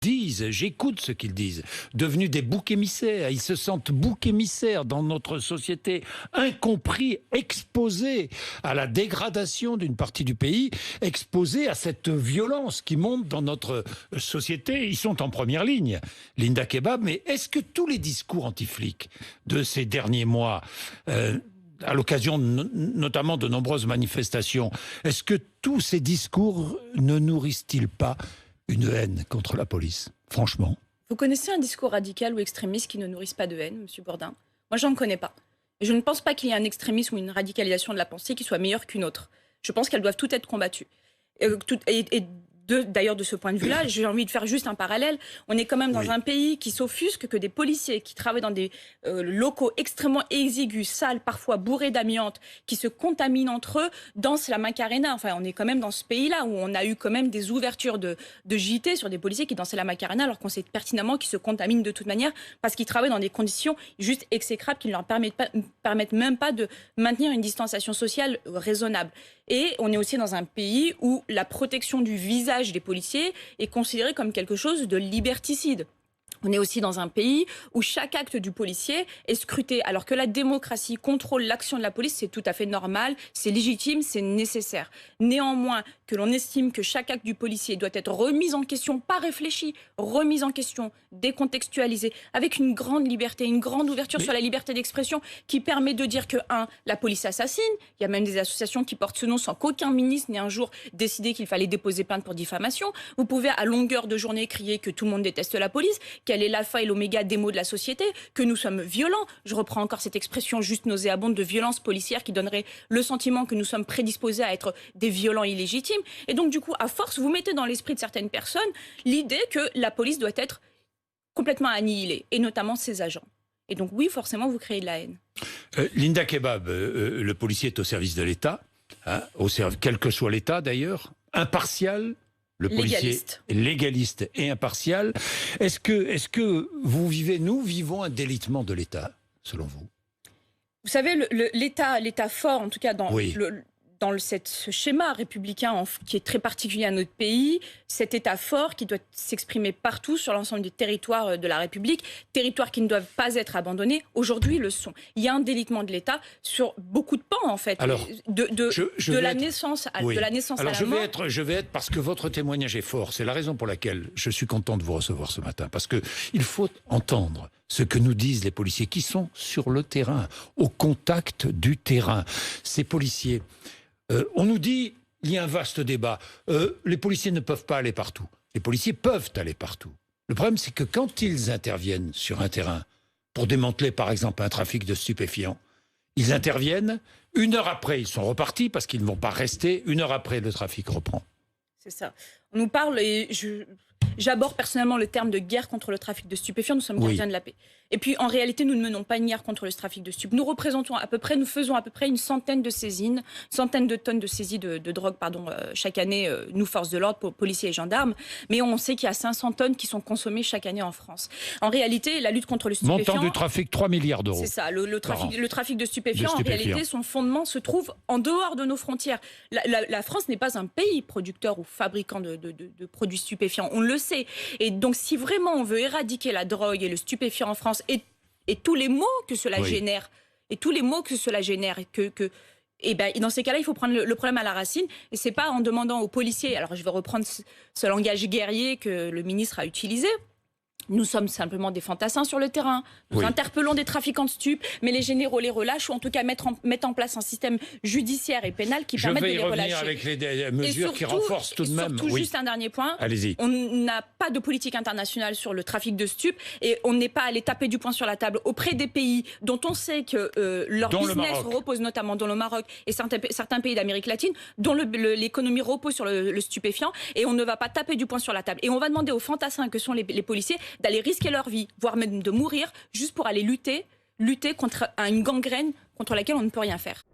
disent, j'écoute ce qu'ils disent, devenus des boucs émissaires. Ils se sentent boucs émissaires dans notre société, incompris, exposés à la dégradation d'une partie du pays, exposés à cette violence qui monte dans notre société. Ils sont en première ligne, Linda Kebab, mais est-ce que tous les discours anti-flics de ces derniers mois, à l'occasion notamment de nombreuses manifestations, est-ce que tous ces discours ne nourrissent-ils pas une haine contre la police, franchement? Vous connaissez un discours radical ou extrémiste qui ne nourrisse pas de haine, M. Bourdin? Moi, j'en connais pas. Et je ne pense pas qu'il y ait un extrémisme ou une radicalisation de la pensée qui soit meilleure qu'une autre. Je pense qu'elles doivent toutes être combattues. D'ailleurs, de ce point de vue-là, j'ai envie de faire juste un parallèle. On est quand même dans un pays qui s'offusque que des policiers qui travaillent dans des locaux extrêmement exigus, sales, parfois bourrés d'amiante, qui se contaminent entre eux, dansent la Macarena. Enfin, on est quand même dans ce pays-là où on a eu quand même des ouvertures de JT sur des policiers qui dansaient la Macarena alors qu'on sait pertinemment qu'ils se contaminent de toute manière parce qu'ils travaillent dans des conditions juste exécrables qui ne leur permettent même pas de maintenir une distanciation sociale raisonnable. Et on est aussi dans un pays où la protection du visage des policiers est considérée comme quelque chose de liberticide. On est aussi dans un pays où chaque acte du policier est scruté, alors que la démocratie contrôle l'action de la police, c'est tout à fait normal, c'est légitime, c'est nécessaire. Néanmoins, que l'on estime que chaque acte du policier doit être remis en question, pas réfléchi, remis en question, décontextualisé, avec une grande liberté, une grande ouverture sur la liberté d'expression qui permet de dire que, la police assassine, il y a même des associations qui portent ce nom sans qu'aucun ministre n'ait un jour décidé qu'il fallait déposer plainte pour diffamation. Vous pouvez à longueur de journée crier que tout le monde déteste la police, qu'elle est l'alpha et l'oméga des maux de la société, que nous sommes violents. Je reprends encore cette expression juste nauséabonde de violence policière qui donnerait le sentiment que nous sommes prédisposés à être des violents illégitimes. Et donc, du coup, à force, vous mettez dans l'esprit de certaines personnes l'idée que la police doit être complètement annihilée, et notamment ses agents. Et donc, oui, forcément, vous créez de la haine. Linda Kebab, le policier est au service de l'État, quel que soit l'État d'ailleurs, impartial. Le policier légaliste et impartial. Est-ce que nous vivons un délitement de l'État, selon vous? Vous savez, l'État fort, en tout cas dans ce schéma républicain qui est très particulier à notre pays, cet État fort qui doit s'exprimer partout sur l'ensemble des territoires de la République, territoires qui ne doivent pas être abandonnés, aujourd'hui le sont. Il y a un délitement de l'État sur beaucoup de pans, en fait, alors, de la naissance à la mort. Je vais être, parce que votre témoignage est fort, c'est la raison pour laquelle je suis content de vous recevoir ce matin, parce qu'il faut entendre ce que nous disent les policiers qui sont sur le terrain, au contact du terrain. Ces policiers... on nous dit, il y a un vaste débat, les policiers ne peuvent pas aller partout. Les policiers peuvent aller partout. Le problème, c'est que quand ils interviennent sur un terrain pour démanteler, par exemple, un trafic de stupéfiants, ils interviennent, 1 heure après, ils sont repartis parce qu'ils ne vont pas rester, 1 heure après, le trafic reprend. C'est ça. On nous parle, et j'aborde personnellement le terme de guerre contre le trafic de stupéfiants, nous sommes gardiens de la paix. Et puis, en réalité, nous ne menons pas une guerre contre le trafic de stupéfiants. Nous faisons à peu près une centaine de saisines, centaines de tonnes de saisies de drogue, chaque année, nous, forces de l'ordre, policiers et gendarmes. Mais on sait qu'il y a 500 tonnes qui sont consommées chaque année en France. En réalité, la lutte contre le stupéfiant... Montant du trafic, 3 milliards d'euros. C'est ça, le trafic de stupéfiants, en réalité, son fondement se trouve en dehors de nos frontières. La France n'est pas un pays producteur ou fabricant de produits stupéfiants, on le sait. Et donc, si vraiment on veut éradiquer la drogue et le stupéfiant en France et tous les maux que cela génère, et dans ces cas-là, il faut prendre le problème à la racine. Et c'est pas en demandant aux policiers, alors je vais reprendre ce langage guerrier que le ministre a utilisé. Nous sommes simplement des fantassins sur le terrain. Nous interpellons des trafiquants de stupes, mais les généraux les relâchent ou en tout cas mettent en place un système judiciaire et pénal qui permette de les relâcher. Je vais y revenir avec les mesures qui renforcent tout de même. Surtout, juste un dernier point. Allez-y. On n'a pas de politique internationale sur le trafic de stupes et on n'est pas allé taper du poing sur la table auprès des pays dont on sait que leur business repose notamment dans le Maroc et certains pays d'Amérique latine, dont l'économie repose sur le stupéfiant, et on ne va pas taper du poing sur la table. Et on va demander aux fantassins que sont les policiers d'aller risquer leur vie, voire même de mourir, juste pour aller lutter contre une gangrène contre laquelle on ne peut rien faire.